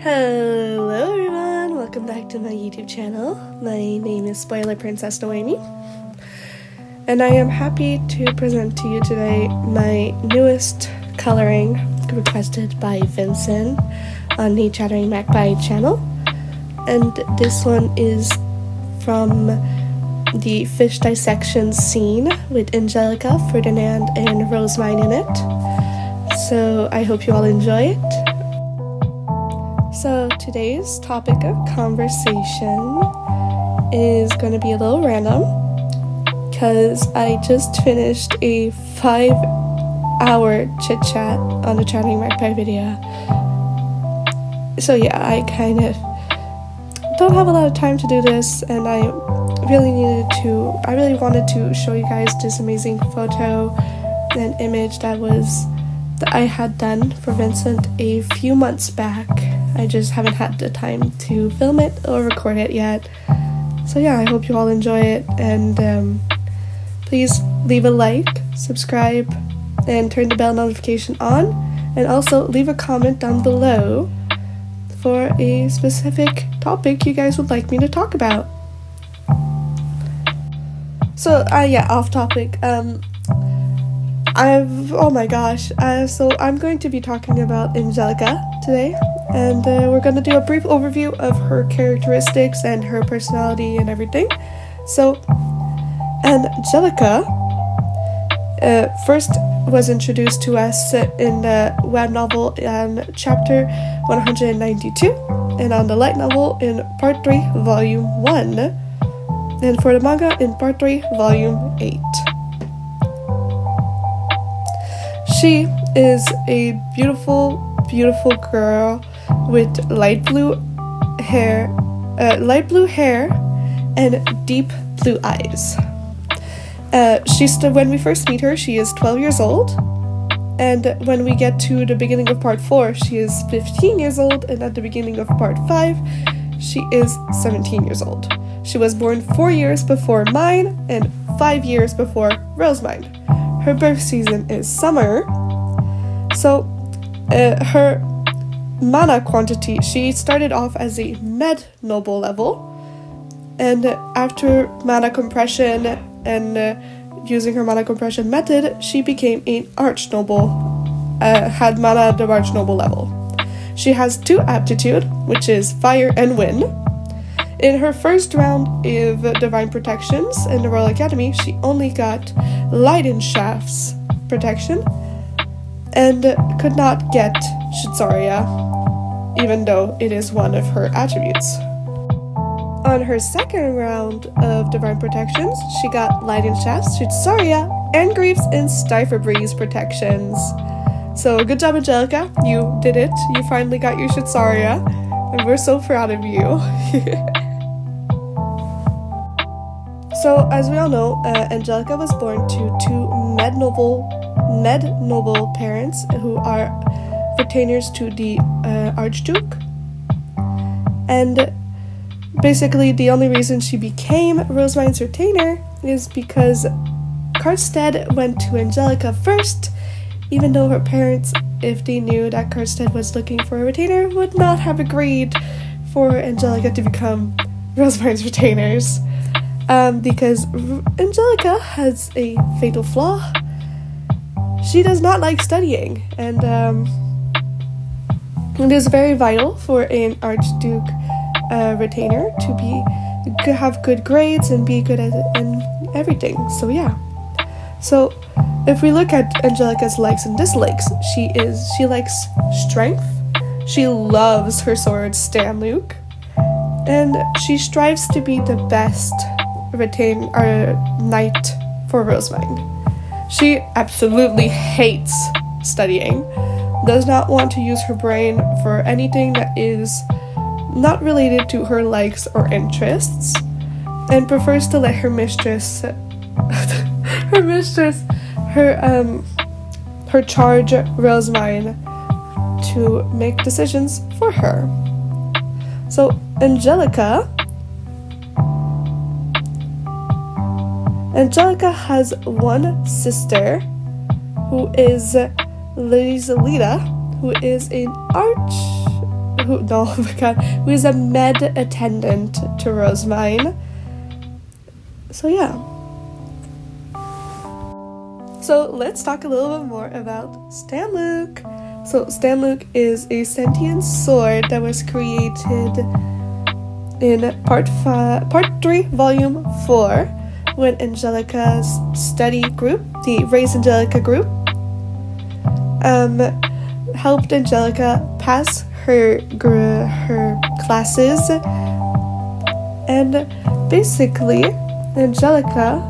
Hello everyone, welcome back to my YouTube channel. My name is Spoiler Princess Noemi, and I am happy to present to you today my newest coloring requested by Vincent on the Chattering Magpie channel. And this one is from the fish dissection scene with Angelica, Ferdinand, and Rosemine in it. So I hope you all enjoy it. So today's topic of conversation is going to be a little random because I just finished a 5-hour chit chat on the Chattering Magpie video. So yeah, I kind of don't have a lot of time to do this, and I really wanted to show you guys this amazing photo and image that I had done for Vincent a few months back. I just haven't had the time to film it or record it yet. So yeah, I hope you all enjoy it, and please leave a like, subscribe, and turn the bell notification on, and also leave a comment down below for a specific topic you guys would like me to talk about. So yeah, off topic. So I'm going to be talking about Angelica today, and we're going to do a brief overview of her characteristics and her personality and everything. So Angelica first was introduced to us in the web novel in chapter 192, and on the light novel in part 3 volume 1, and for the manga in part 3 volume 8. She is a beautiful girl with light blue hair and deep blue eyes. When we first meet her, she is 12 years old, and when we get to the beginning of part 4, she is 15 years old, and at the beginning of part 5, she is 17 years old. She was born 4 years before mine and 5 years before Rosemine. Her birth season is summer, so her mana quantity, she started off as a med noble level, and after mana compression and using her mana compression method, she became an arch noble, had mana at the arch noble level. She has 2 aptitude, which is fire and wind. In her first round of Divine Protections in the Royal Academy, she only got Leidenschaft's protection and could not get Shitsaria, even though it is one of her attributes. On her second round of Divine Protections, she got Leidenschaft's, Shitsaria, and Grief's and Stiffer protections. So good job, Angelica, you did it. You finally got your Shitsaria, and we're so proud of you. So, as we all know, Angelica was born to 2 med noble parents who are retainers to the Archduke. And basically, the only reason she became Rosemine's retainer is because Karstead went to Angelica first, even though her parents, if they knew that Karstead was looking for a retainer, would not have agreed for Angelica to become Rosemine's retainers. Because Angelica has a fatal flaw. She does not like studying, and it is very vital for an Archduke retainer to have good grades and be good at everything. So yeah. So if we look at Angelica's likes and dislikes, she likes strength. She loves her sword Stenluke, and she strives to be the best knight for Rosemine. She absolutely hates studying, does not want to use her brain for anything that is not related to her likes or interests, and prefers to let her charge Rosemine to make decisions for her. So Angelica has one sister who is Lady Zelida, who is oh my god, who is a med attendant to Rosemine. So yeah. So let's talk a little bit more about Stenluke. So Stenluke is a sentient sword that was created in part 3, volume 4, when Angelica's study group, the Raise Angelica group, helped Angelica pass her classes, and basically Angelica,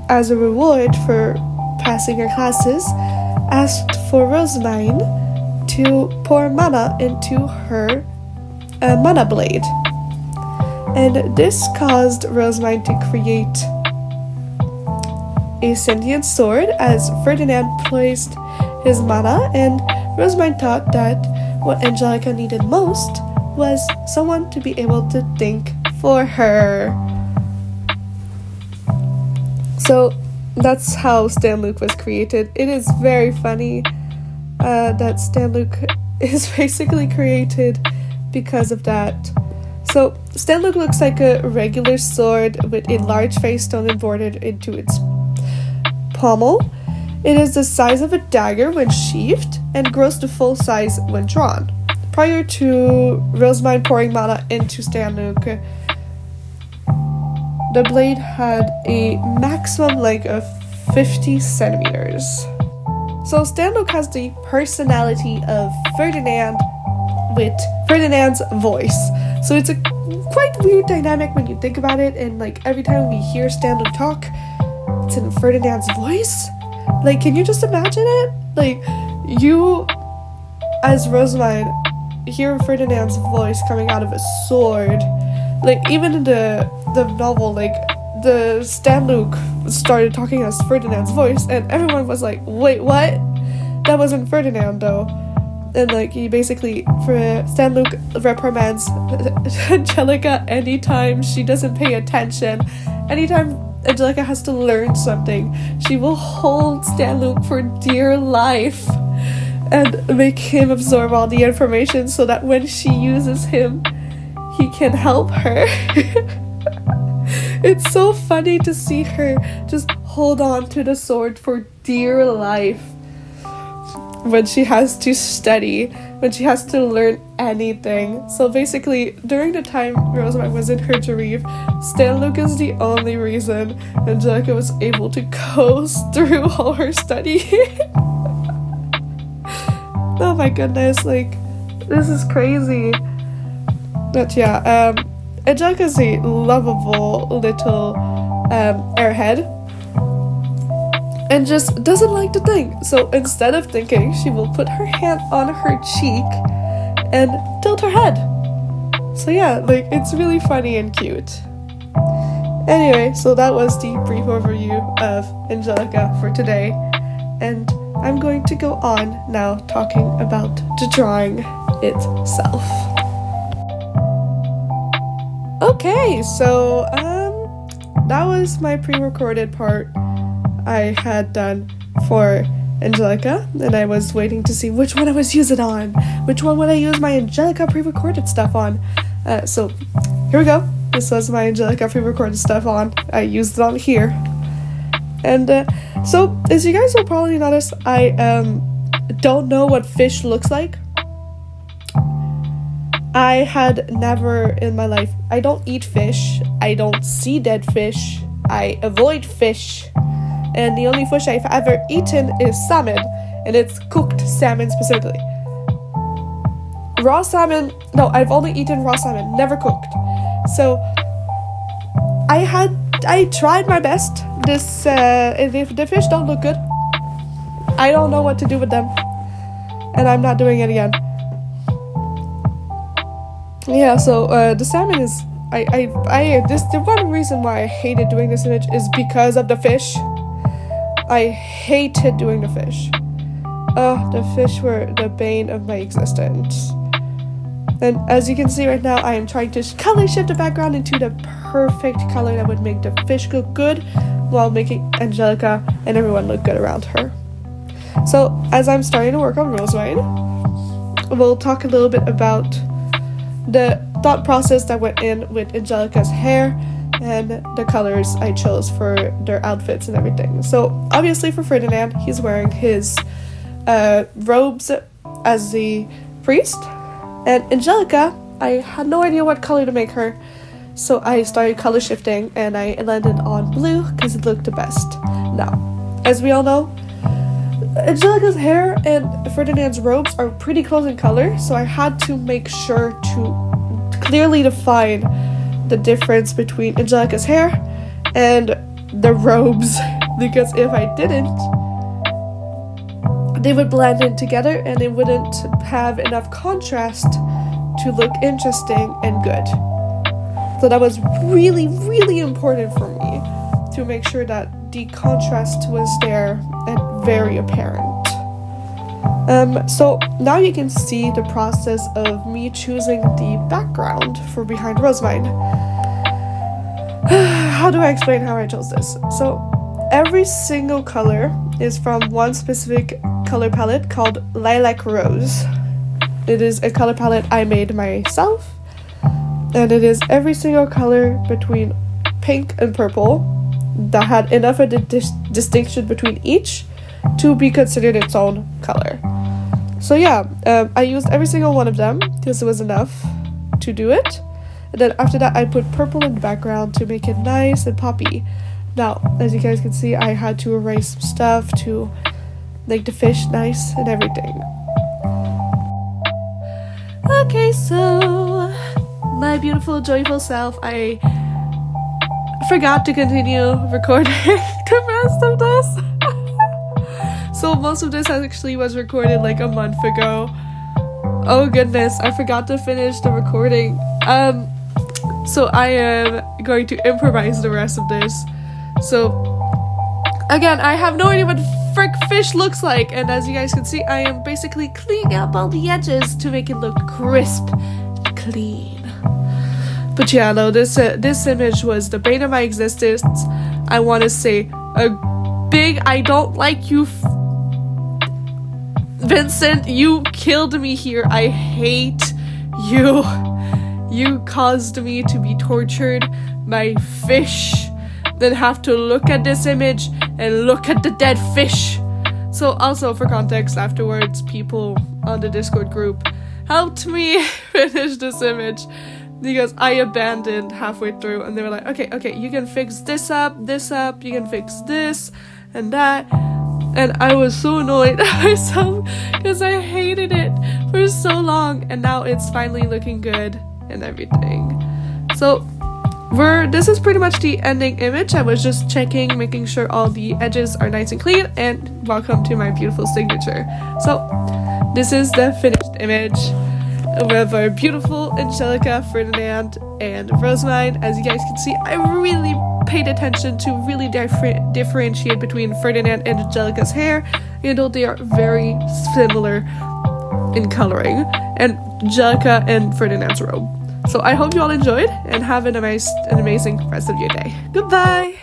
as a reward for passing her classes, asked for Rosemine to pour mana into her mana blade. And this caused Rosemine to create a sentient sword as Ferdinand placed his mana, and Rosemine thought that what Angelica needed most was someone to be able to think for her. So that's how Stenluke was created. It is very funny that Stenluke is basically created because of that. So Stenluke looks like a regular sword with a large face stone embroidered into its pommel. It is the size of a dagger when sheathed and grows to full size when drawn. Prior to Rosemine pouring mana into Stenluke, the blade had a maximum length of 50 centimeters. So Stenluke has the personality of Ferdinand with Ferdinand's voice. So it's a quite weird dynamic when you think about it, and like every time we hear Stenluke talk, it's in Ferdinand's voice. Like, can you just imagine it? Like, you, as Rosemine, hear Ferdinand's voice coming out of a sword. Like, even in the novel, like, the Stenluke started talking as Ferdinand's voice, and everyone was like, wait, what? That wasn't Ferdinand, though. And, like, he basically, Stenluke reprimands Angelica anytime she doesn't pay attention. Anytime Angelica has to learn something, she will hold Stenluke for dear life and make him absorb all the information so that when she uses him, he can help her. It's so funny to see her just hold on to the sword for dear life when she has to study, when she has to learn anything. So basically, during the time Rosemine was in her dream, Stenluke is the only reason Angelica was able to coast through all her study. Oh my goodness, like, this is crazy. But yeah, Angelica is a lovable little airhead, and just doesn't like to think. So instead of thinking, she will put her hand on her cheek and tilt her head. So yeah, like, it's really funny and cute. Anyway, so that was the brief overview of Angelica for today, and I'm going to go on now talking about the drawing itself. Okay, so that was my pre-recorded part I had done for Angelica, and I was waiting to see which one I was using on. Which one would I use my Angelica pre-recorded stuff on? So here we go. This was my Angelica pre-recorded stuff on. I used it on here. And so, as you guys will probably notice, I don't know what fish looks like. I had never in my life, I don't eat fish, I don't see dead fish, I avoid fish, and the only fish I've ever eaten is salmon, and it's cooked salmon specifically. Raw salmon, no, I've only eaten raw salmon, never cooked. So, I tried my best. If the fish don't look good, I don't know what to do with them, and I'm not doing it again. Yeah, so the salmon is the one reason why I hated doing this image is because of the fish. I hated doing the fish. The fish were the bane of my existence. And as you can see right now, I am trying to color shift the background into the perfect color that would make the fish look good while making Angelica and everyone look good around her. So as I'm starting to work on Rosemine, we'll talk a little bit about the thought process that went in with Angelica's hair and the colors I chose for their outfits and everything. So obviously for Ferdinand, he's wearing his robes as the priest, and Angelica, I had no idea what color to make her, so I started color shifting and I landed on blue because it looked the best. Now, as we all know, Angelica's hair and Ferdinand's robes are pretty close in color, so I had to make sure to clearly define the difference between Angelica's hair and the robes, because if I didn't, they would blend in together and it wouldn't have enough contrast to look interesting and good. So that was really, really important for me to make sure that the contrast was there and very apparent. So now you can see the process of me choosing the background for Behind Rosemine. How do I explain how I chose this? So every single color is from one specific color palette called Lilac Rose. It is a color palette I made myself, and it is every single color between pink and purple that had enough of a distinction between each to be considered its own color. So yeah, I used every single one of them because it was enough to do it. And then after that, I put purple in the background to make it nice and poppy. Now, as you guys can see, I had to erase some stuff to make the fish nice and everything. Okay, so my beautiful, joyful self, I forgot to continue recording the rest of this. So most of this actually was recorded like a month ago. Oh goodness, I forgot to finish the recording. So I am going to improvise the rest of this. So again, I have no idea what frick fish looks like, and as you guys can see, I am basically cleaning up all the edges to make it look crisp and clean. But yeah, no, this image was the bane of my existence. I want to say a big I don't like you, Vincent. You killed me here. I hate you. You caused me to be tortured. My fish. Then have to look at this image and look at the dead fish. So also for context, afterwards, people on the Discord group helped me finish this image because I abandoned halfway through, and they were like, okay, you can fix this up, you can fix this and that. And I was so annoyed at myself because I hated it for so long, and now it's finally looking good and everything. So this is pretty much the ending image. I was just checking, making sure all the edges are nice and clean, and welcome to my beautiful signature. So this is the finished image with our beautiful Angelica, Ferdinand, and Rosemine. As you guys can see, I really paid attention to really differentiate between Ferdinand and Angelica's hair, even though they are very similar in coloring, and Angelica and Ferdinand's robe. So I hope you all enjoyed and have an amazing rest of your day. Goodbye!